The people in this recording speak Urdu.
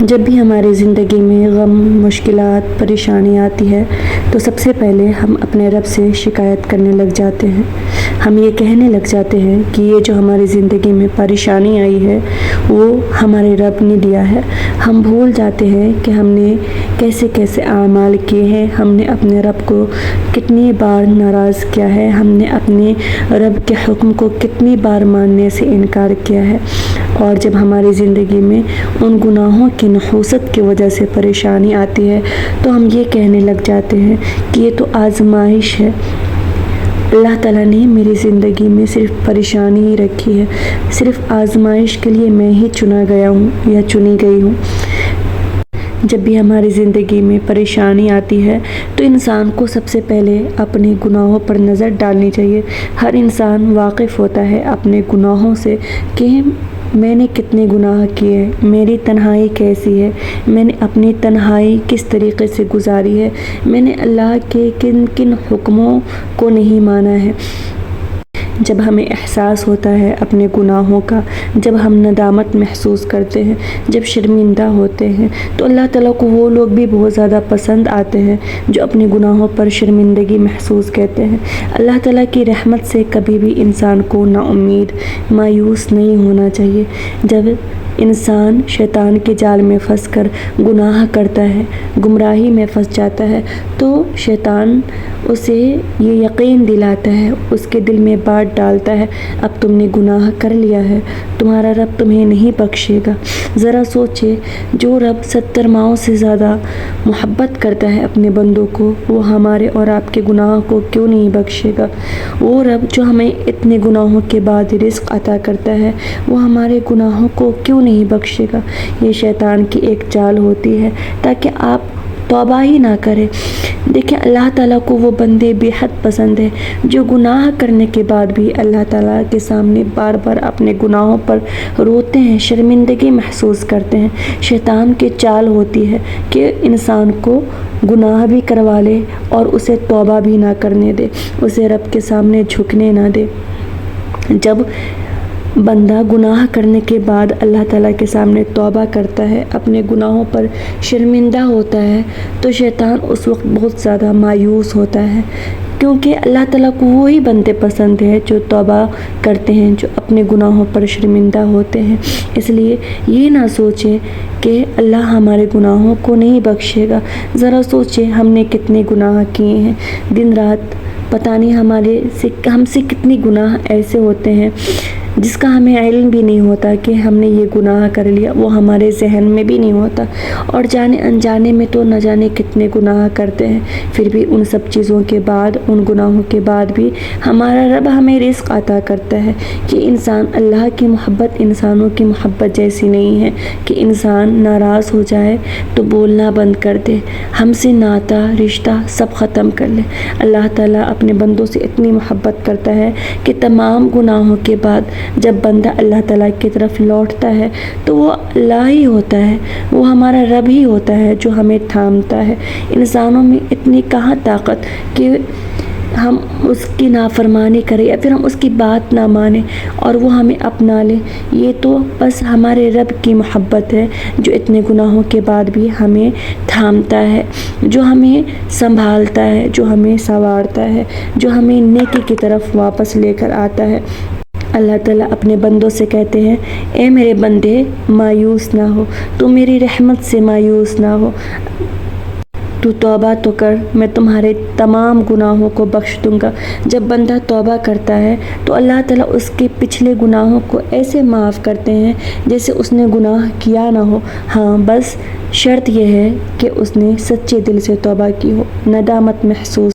جب بھی ہماری زندگی میں غم، مشکلات، پریشانی آتی ہے تو سب سے پہلے ہم اپنے رب سے شکایت کرنے لگ جاتے ہیں۔ ہم یہ کہنے لگ جاتے ہیں کہ یہ جو ہماری زندگی میں پریشانی آئی ہے وہ ہمارے رب نے دیا ہے۔ ہم بھول جاتے ہیں کہ ہم نے کیسے کیسے اعمال کیے ہیں، ہم نے اپنے رب کو کتنی بار ناراض کیا ہے، ہم نے اپنے رب کے حکم کو کتنی بار ماننے سے انکار کیا ہے۔ اور جب ہماری زندگی میں ان گناہوں کی نحوست کی وجہ سے پریشانی آتی ہے تو ہم یہ کہنے لگ جاتے ہیں کہ یہ تو آزمائش ہے۔ اللہ تعالیٰ نے میری زندگی میں صرف پریشانی ہی رکھی ہے، صرف آزمائش کے لیے میں ہی چنا گیا ہوں یا چنی گئی ہوں۔ جب بھی ہماری زندگی میں پریشانی آتی ہے تو انسان کو سب سے پہلے اپنے گناہوں پر نظر ڈالنی چاہیے۔ ہر انسان واقف ہوتا ہے اپنے گناہوں سے کہ میں نے کتنے گناہ کیے، میری تنہائی کیسی ہے، میں نے اپنی تنہائی کس طریقے سے گزاری ہے، میں نے اللہ کے کن کن حکموں کو نہیں مانا ہے۔ جب ہمیں احساس ہوتا ہے اپنے گناہوں کا، جب ہم ندامت محسوس کرتے ہیں، جب شرمندہ ہوتے ہیں تو اللہ تعالیٰ کو وہ لوگ بھی بہت زیادہ پسند آتے ہیں جو اپنے گناہوں پر شرمندگی محسوس کرتے ہیں۔ اللہ تعالیٰ کی رحمت سے کبھی بھی انسان کو نا امید، مایوس نہیں ہونا چاہیے۔ جب انسان شیطان کے جال میں پھنس کر گناہ کرتا ہے، گمراہی میں پھنس جاتا ہے تو شیطان اسے یہ یقین دلاتا ہے، اس کے دل میں بات ڈالتا ہے اب تم نے گناہ کر لیا ہے، تمہارا رب تمہیں نہیں بخشے گا۔ ذرا سوچے، جو رب 70 ماؤں سے زیادہ محبت کرتا ہے اپنے بندوں کو، وہ ہمارے اور آپ کے گناہوں کو کیوں نہیں بخشے گا؟ وہ رب جو ہمیں اتنے گناہوں کے بعد رزق عطا کرتا ہے، وہ ہمارے گناہوں کو کیوں نہیں بخشے گا؟ یہ شیطان کی ایک چال ہوتی ہے تاکہ آپ توبہ ہی نہ کریں۔ دیکھیں، اللہ تعالیٰ کو وہ بندے بے حد پسند ہیں جو گناہ کرنے کے بعد بھی اللہ تعالیٰ کے سامنے بار بار اپنے گناہوں پر روتے ہیں، شرمندگی محسوس کرتے ہیں۔ شیطان کی چال ہوتی ہے کہ انسان کو گناہ بھی کروا لے اور اسے توبہ بھی نہ کرنے دے، اسے رب کے سامنے جھکنے نہ دے۔ جب بندہ گناہ کرنے کے بعد اللہ تعالیٰ کے سامنے توبہ کرتا ہے، اپنے گناہوں پر شرمندہ ہوتا ہے تو شیطان اس وقت بہت زیادہ مایوس ہوتا ہے، کیونکہ اللہ تعالیٰ کو وہی بندے پسند ہیں جو توبہ کرتے ہیں، جو اپنے گناہوں پر شرمندہ ہوتے ہیں۔ اس لیے یہ نہ سوچیں کہ اللہ ہمارے گناہوں کو نہیں بخشے گا۔ ذرا سوچیں ہم نے کتنے گناہ کیے ہیں، دن رات پتہ نہیں ہم سے کتنے گناہ ایسے ہوتے ہیں جس کا ہمیں علم بھی نہیں ہوتا کہ ہم نے یہ گناہ کر لیا، وہ ہمارے ذہن میں بھی نہیں ہوتا، اور جانے انجانے میں تو نہ جانے کتنے گناہ کرتے ہیں۔ پھر بھی ان سب چیزوں کے بعد، ان گناہوں کے بعد بھی ہمارا رب ہمیں رزق عطا کرتا ہے کہ انسان، اللہ کی محبت انسانوں کی محبت جیسی نہیں ہے کہ انسان ناراض ہو جائے تو بولنا بند کر دے، ہم سے ناتا رشتہ سب ختم کر لے۔ اللہ تعالیٰ اپنے بندوں سے اتنی محبت کرتا ہے کہ تمام گناہوں کے بعد جب بندہ اللہ تعالیٰ کی طرف لوٹتا ہے تو وہ اللہ ہی ہوتا ہے، وہ ہمارا رب ہی ہوتا ہے جو ہمیں تھامتا ہے۔ انسانوں میں اتنی کہاں طاقت کہ ہم اس کی نافرمانی کریں یا پھر ہم اس کی بات نہ مانیں اور وہ ہمیں اپنا لے۔ یہ تو بس ہمارے رب کی محبت ہے جو اتنے گناہوں کے بعد بھی ہمیں تھامتا ہے، جو ہمیں سنبھالتا ہے، جو ہمیں سنوارتا ہے، جو ہمیں نیکی کی طرف واپس لے کر آتا ہے۔ اللہ تعالیٰ اپنے بندوں سے کہتے ہیں، اے میرے بندے، مایوس نہ ہو، تو میری رحمت سے مایوس نہ ہو، تو توبہ تو کر، میں تمہارے تمام گناہوں کو بخش دوں گا۔ جب بندہ توبہ کرتا ہے تو اللہ تعالیٰ اس کے پچھلے گناہوں کو ایسے معاف کرتے ہیں جیسے اس نے گناہ کیا نہ ہو۔ ہاں، بس شرط یہ ہے کہ اس نے سچے دل سے توبہ کی ہو، ندامت محسوس